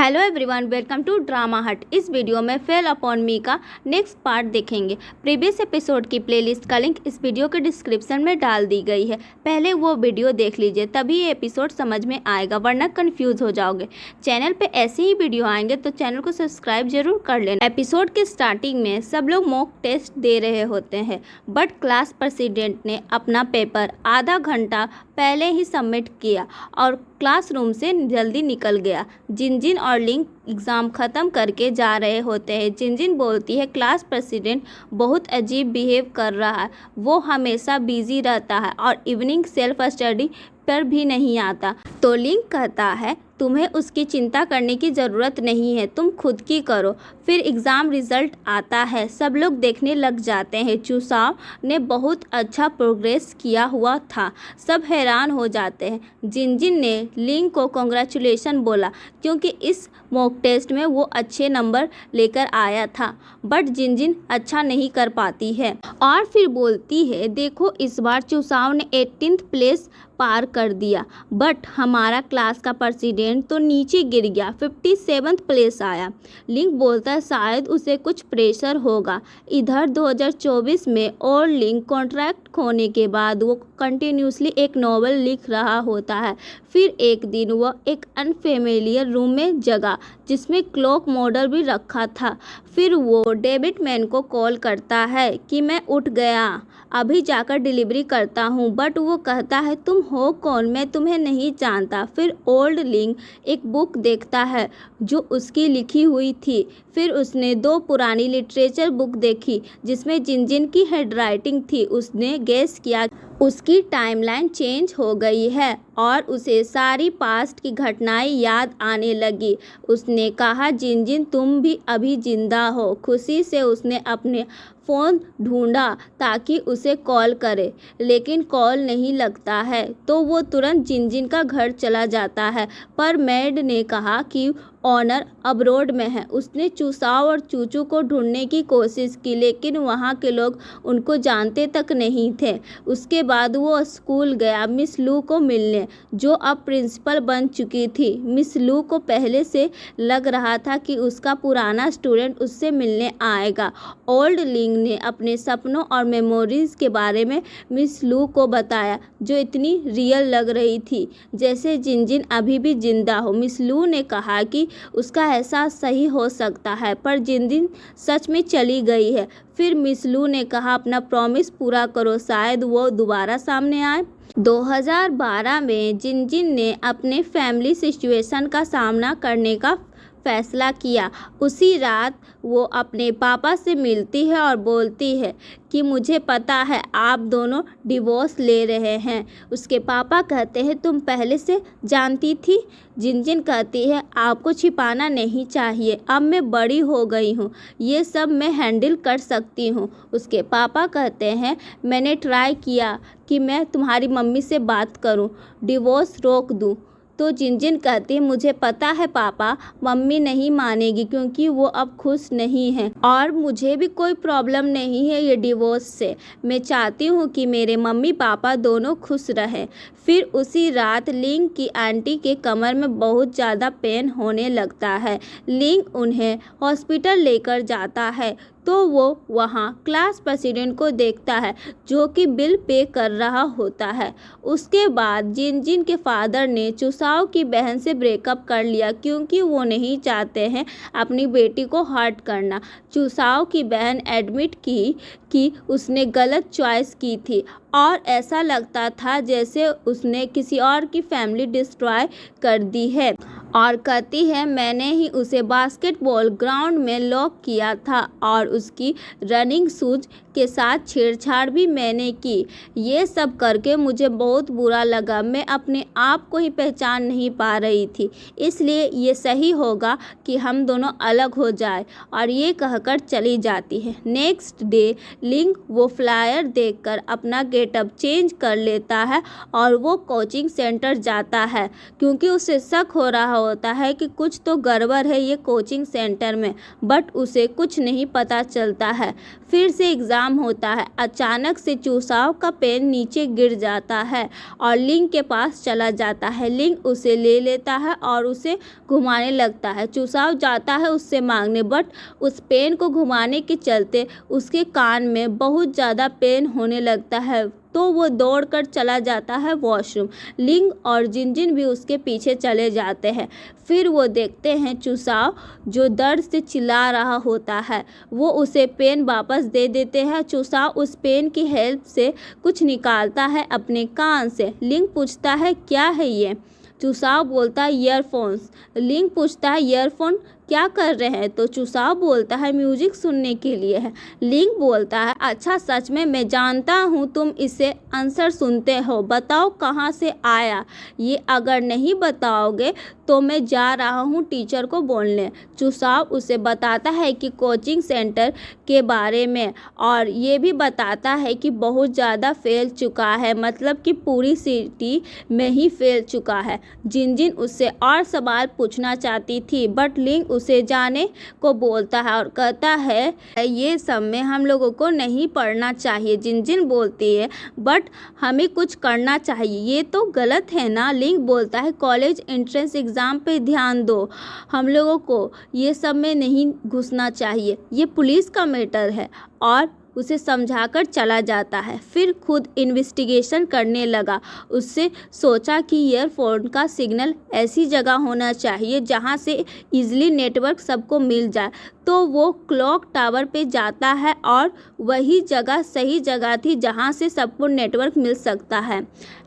Hello everyone, welcome to drama hut. इस video में fell upon me का next part देखेंगे। प्रीवियस एपिसोड की प्लेलिस्ट का लिंक इस वीडियो के डिस्क्रिप्शन में डाल दी गई है। पहले वो वीडियो देख लीजिए, तभी ये एपिसोड समझ में आएगा, वरना कंफ्यूज हो जाओगे। चैनल पे ऐसे ही वीडियो आएंगे तो चैनल को सब्सक्राइब जरूर कर लेना। एपिसोड के स्टार्टिंग में सब लोग मॉक टेस्ट दे रहे होते हैं, बट क्लास प्रेसिडेंट ने अपना पेपर आधा घंटा पहले ही सबमिट किया और क्लासरूम से जल्दी निकल गया। जिनजिन और लिंक एग्ज़ाम ख़त्म करके जा रहे होते हैं। जिनजिन बोलती है, क्लास प्रेसिडेंट बहुत अजीब बिहेव कर रहा है, वो हमेशा बिजी रहता है और इवनिंग सेल्फ स्टडी पर भी नहीं आता। तो लिंक कहता है, तुम्हें उसकी चिंता करने की ज़रूरत नहीं है, तुम खुद की करो। फिर एग्ज़ाम रिज़ल्ट आता है, सब लोग देखने लग जाते हैं। चुसाव ने बहुत अच्छा प्रोग्रेस किया हुआ था, सब हैरान हो जाते हैं। जिनजिन ने लिंक को कॉन्ग्रेचुलेशन बोला क्योंकि इस मॉक टेस्ट में वो अच्छे नंबर लेकर आया था, बट जिनजिन अच्छा नहीं कर पाती है और फिर बोलती है, देखो इस बार चुसाव ने 18th प्लेस पार कर दिया, बट हमारा क्लास का प्रेसिडेंट तो नीचे गिर गया, 57th प्लेस आया। लिंक बोलता है, शायद उसे कुछ प्रेशर होगा। इधर 2024 में और लिंक कॉन्ट्रैक्ट खोने के बाद वो कंटिन्यूसली एक नॉवल लिख रहा होता है। फिर एक दिन वह एक अनफेमिलियर रूम में जगा जिसमें क्लॉक मॉडल भी रखा था। फिर वो डेविड मैन को कॉल करता है कि मैं उठ गया, अभी जाकर डिलीवरी करता हूँ, बट वो कहता है, तुम हो कौन, मैं तुम्हें नहीं जानता। फिर ओल्ड लिंक एक बुक देखता है जो उसकी लिखी हुई थी। फिर उसने 2 पुरानी लिटरेचर बुक देखी जिसमें जिनजिन की हैंडराइटिंग थी। उसने गेस किया उसकी टाइमलाइन चेंज हो गई है और उसे सारी पास्ट की घटनाएं याद आने लगी। उसने कहा, जिनजिन तुम भी अभी जिंदा हो। खुशी से उसने अपने फ़ोन ढूंढा ताकि उसे कॉल करे, लेकिन कॉल नहीं लगता है। तो वो तुरंत जिनजिन का घर चला जाता है, पर मैड ने कहा कि ऑनर अब्रोड में है। उसने चुसाव और चूचू को ढूंढने की कोशिश की, लेकिन वहाँ के लोग उनको जानते तक नहीं थे। उसके बाद वो स्कूल गया मिस लू को मिलने, जो अब प्रिंसिपल बन चुकी थी। मिस लू को पहले से लग रहा था कि उसका पुराना स्टूडेंट उससे मिलने आएगा। ओल्ड लिंग ने अपने सपनों और मेमोरीज के बारे में मिस लू को बताया, जो इतनी रियल लग रही थी जैसे जिनजिन अभी भी जिंदा हो। मिस लू ने कहा कि उसका एहसास सही हो सकता है, पर जिनजिन सच में चली गई है। फिर मिस लू ने कहा, अपना प्रॉमिस पूरा करो, शायद वो दोबारा सामने आए। 2012 में जिनजिन ने अपने फैमिली सिचुएशन का सामना करने का फैसला किया। उसी रात वो अपने पापा से मिलती है और बोलती है कि मुझे पता है आप दोनों डिवोर्स ले रहे हैं। उसके पापा कहते हैं, तुम पहले से जानती थी? जिनजिन कहती है, आपको छिपाना नहीं चाहिए, अब मैं बड़ी हो गई हूँ, ये सब मैं हैंडल कर सकती हूँ। उसके पापा कहते हैं, मैंने ट्राई किया कि मैं तुम्हारी मम्मी से बात करूँ, डिवोर्स रोक दूँ। तो जिनजिन कहती है, मुझे पता है पापा, मम्मी नहीं मानेगी क्योंकि वो अब खुश नहीं है और मुझे भी कोई प्रॉब्लम नहीं है ये डिवोर्स से। मैं चाहती हूँ कि मेरे मम्मी पापा दोनों खुश रहें। फिर उसी रात लिंक की आंटी के कमर में बहुत ज़्यादा पेन होने लगता है। लिंक उन्हें हॉस्पिटल लेकर जाता है तो वो वहाँ क्लास प्रेसिडेंट को देखता है, जो कि बिल पे कर रहा होता है। उसके बाद जिनजिन के फादर ने चुसाव की बहन से ब्रेकअप कर लिया क्योंकि वो नहीं चाहते हैं अपनी बेटी को हर्ट करना। चुसाव की बहन एडमिट की कि उसने गलत चॉइस की थी और ऐसा लगता था जैसे उसने किसी और की फैमिली डिस्ट्रॉय कर दी है, और कहती है, मैंने ही उसे बास्केटबॉल ग्राउंड में लॉक किया था और उसकी रनिंग शूज के साथ छेड़छाड़ भी मैंने की। ये सब करके मुझे बहुत बुरा लगा, मैं अपने आप को ही पहचान नहीं पा रही थी, इसलिए ये सही होगा कि हम दोनों अलग हो जाए। और ये कहकर चली जाती है। नेक्स्ट डे लिंग वो फ्लायर देखकर अपना गेटअप चेंज कर लेता है और वो कोचिंग सेंटर जाता है, क्योंकि उसे शक हो रहा होता है कि कुछ तो गड़बड़ है ये कोचिंग सेंटर में, बट उसे कुछ नहीं पता चलता है। फिर से एग्ज़ाम होता है। अचानक से चूसाव का पेन नीचे गिर जाता है और लिंग के पास चला जाता है। लिंग उसे ले लेता है और उसे घुमाने लगता है। चूसाव जाता है उससे मांगने, बट उस पेन को घुमाने के चलते उसके कान में बहुत ज़्यादा पेन होने लगता है, तो वो दौड़कर चला जाता है वॉशरूम। लिंग और जिनजिन भी उसके पीछे चले जाते हैं। फिर वो देखते हैं चूसाव जो दर्द से चिल्ला रहा होता है। वो उसे पेन वापस दे देते हैं। चूसाव उस पेन की हेल्प से कुछ निकालता है अपने कान से। लिंग पूछता है क्या है ये? चूसाव बोलता है ईयरफोन्स। लिंग पूछता है ईयरफोन क्या कर रहे हैं? तो चूसाव बोलता है म्यूजिक सुनने के लिए है। लिंग बोलता है अच्छा, सच में मैं जानता हूँ तुम इसे आंसर सुनते हो, बताओ कहाँ से आया ये? अगर नहीं बताओगे तो मैं जा रहा हूँ टीचर को बोलने। चूसाव उसे बताता है कि कोचिंग सेंटर के बारे में, और ये भी बताता है कि बहुत ज़्यादा फैल चुका है, मतलब कि पूरी सिटी में ही फैल चुका है। जिनजिन उससे और सवाल पूछना चाहती थी, बट लिंग उसे जाने को बोलता है और कहता है ये सब में हम लोगों को नहीं पढ़ना चाहिए। जिनजिन बोलती है बट हमें कुछ करना चाहिए, ये तो गलत है ना? लिंग बोलता है कॉलेज एंट्रेंस एग्ज़ाम पे ध्यान दो, हम लोगों को ये सब में नहीं घुसना चाहिए, ये पुलिस का मैटर है। और उसे समझाकर चला जाता है। फिर खुद इन्वेस्टिगेशन करने लगा। उससे सोचा कि ईयरफोन का सिग्नल ऐसी जगह होना चाहिए जहां से इजीली नेटवर्क सबको मिल जाए। तो वो क्लॉक टावर पे जाता है और वही जगह सही जगह थी जहां से सबको नेटवर्क मिल सकता है।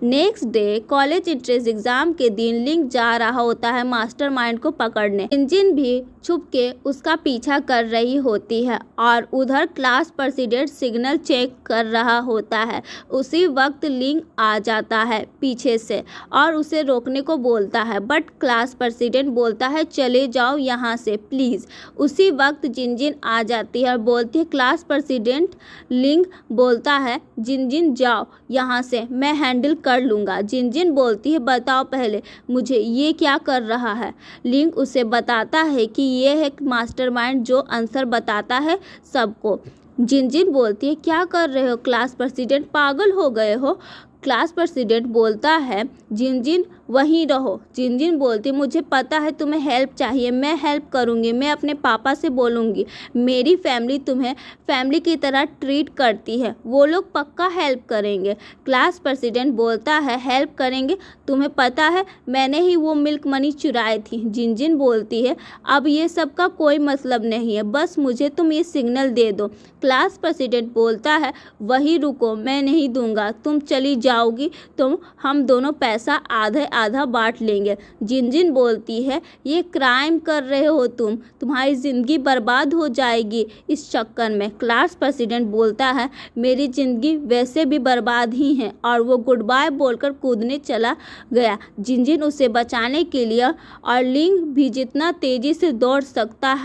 Next day college entrance exam के दिन लिंग जा रहा होता है मास्टरमाइंड को पकड़ने। जिनजिन भी छुप के उसका पीछा कर रही होती है और उधर क्लास प्रेसिडेंट सिग्नल चेक कर रहा होता है। उसी वक्त लिंग आ जाता है पीछे से और उसे रोकने को बोलता है, बट क्लास प्रेसिडेंट बोलता है चले जाओ यहाँ से प्लीज़। उसी वक्त जिनजिन आ जाती है और बोलती है क्लास प्रेसिडेंट। लिंग बोलता है जिनजिन जाओ यहाँ से, मैं हैंडल कर लूँगा। जिनजिन बोलती है बताओ पहले मुझे ये क्या कर रहा है? लिंग उसे बताता है कि ये है मास्टरमाइंड जो आंसर बताता है सबको। जिनजिन बोलती है क्या कर रहे हो क्लास प्रेसिडेंट, पागल हो गए हो? क्लास प्रेसिडेंट बोलता है जिनजिन वहीं रहो। जिनजिन बोलती मुझे पता है तुम्हें हेल्प चाहिए, मैं हेल्प करूँगी, मैं अपने पापा से बोलूँगी, मेरी फैमिली तुम्हें फैमिली की तरह ट्रीट करती है, वो लोग पक्का हेल्प करेंगे। क्लास प्रेसिडेंट बोलता है हेल्प करेंगे? तुम्हें पता है मैंने ही वो मिल्क मनी चुराई थी। जिनजिन बोलती है अब ये सब का कोई मतलब नहीं है, बस मुझे तुम ये सिग्नल दे दो। क्लास प्रेसिडेंट बोलता है वही रुको, मैं नहीं दूंगा, तुम चली जाओगी तो हम दोनों पैसा आधे आधा बांट लेंगे। जिनजिन बोलती है ये क्राइम कर रहे हो तुम, तुम्हारी ज़िंदगी बर्बाद हो जाएगी इस चक्कर में। क्लास प्रेसिडेंट बोलता है मेरी ज़िंदगी वैसे भी बर्बाद ही है, और वो गुड बाय बोलकर कूदने चला गया। जिनजिन उसे बचाने के लिए और लिंग भी जितना तेज़ी से दौड़ सकता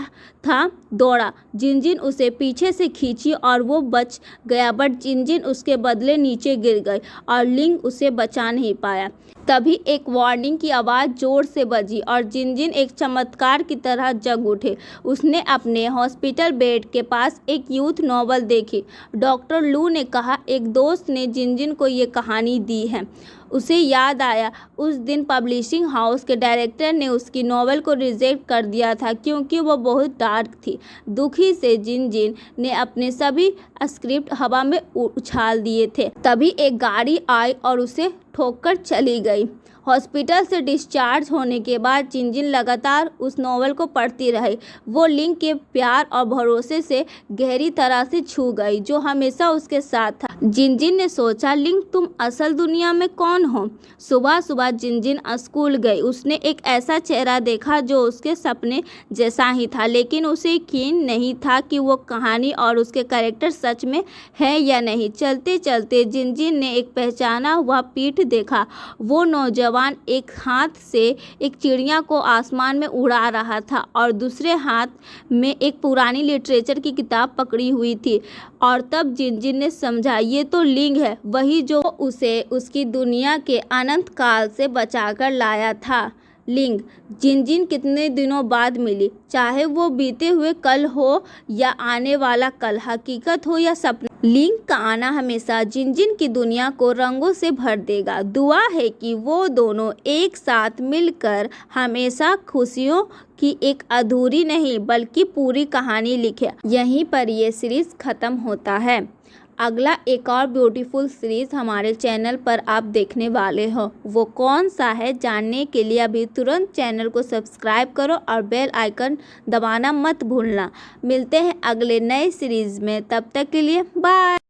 था दौड़ा। जिनजिन उसे पीछे से खींची और वो बच गया, बट जिनजिन उसके बदले नीचे गिर गई और लिंग उसे बचा नहीं पाया। तभी एक वार्निंग की आवाज़ ज़ोर से बजी और जिनजिन एक चमत्कार की तरह जग उठे। उसने अपने हॉस्पिटल बेड के पास एक यूथ नॉवल देखी। डॉक्टर लू ने कहा एक दोस्त ने जिनजिन को ये कहानी दी है। उसे याद आया उस दिन पब्लिशिंग हाउस के डायरेक्टर ने उसकी नॉवल को रिजेक्ट कर दिया था क्योंकि वो बहुत डार्क थी। दुखी से जिनजिन ने अपने सभी स्क्रिप्ट हवा में उछाल दिए थे। तभी एक गाड़ी आई और उसे ठोककर चली गई। हॉस्पिटल से डिस्चार्ज होने के बाद जिनजिन लगातार उस नॉवल को पढ़ती रही। वो लिंग के प्यार और भरोसे से गहरी तरह से छू गई जो हमेशा उसके साथ था। जिनजिन ने सोचा, लिंग तुम असल दुनिया में कौन हो? सुबह सुबह जिनजिन स्कूल गई। उसने एक ऐसा चेहरा देखा जो उसके सपने जैसा ही था, लेकिन उसे यकीन नहीं था कि वो कहानी और उसके कैरेक्टर सच में है या नहीं। चलते चलते जिनजिन ने एक पहचाना हुआ पीठ देखा। वो नौजवान एक हाथ से एक चिड़िया को आसमान में उड़ा रहा था और दूसरे हाथ में एक पुरानी लिटरेचर की किताब पकड़ी हुई थी। और तब जिनजिन ने समझा, ये तो लिंग है, वही जो उसे उसकी दुनिया के अनंत काल से बचाकर लाया था। लिंग जिनजिन कितने दिनों बाद मिली, चाहे वो बीते हुए कल हो या आने वाला कल, हकीकत हो या सपना। लिंग का आना हमेशा जिनजिन की दुनिया को रंगों से भर देगा। दुआ है कि वो दोनों एक साथ मिलकर हमेशा खुशियों की एक अधूरी नहीं बल्कि पूरी कहानी लिखे। यहीं पर ये सीरीज खत्म होता है। अगला एक और ब्यूटीफुल सीरीज हमारे चैनल पर आप देखने वाले हो, वो कौन सा है जानने के लिए अभी तुरंत चैनल को सब्सक्राइब करो और बेल आइकन दबाना मत भूलना। मिलते हैं अगले नए सीरीज में, तब तक के लिए बाय।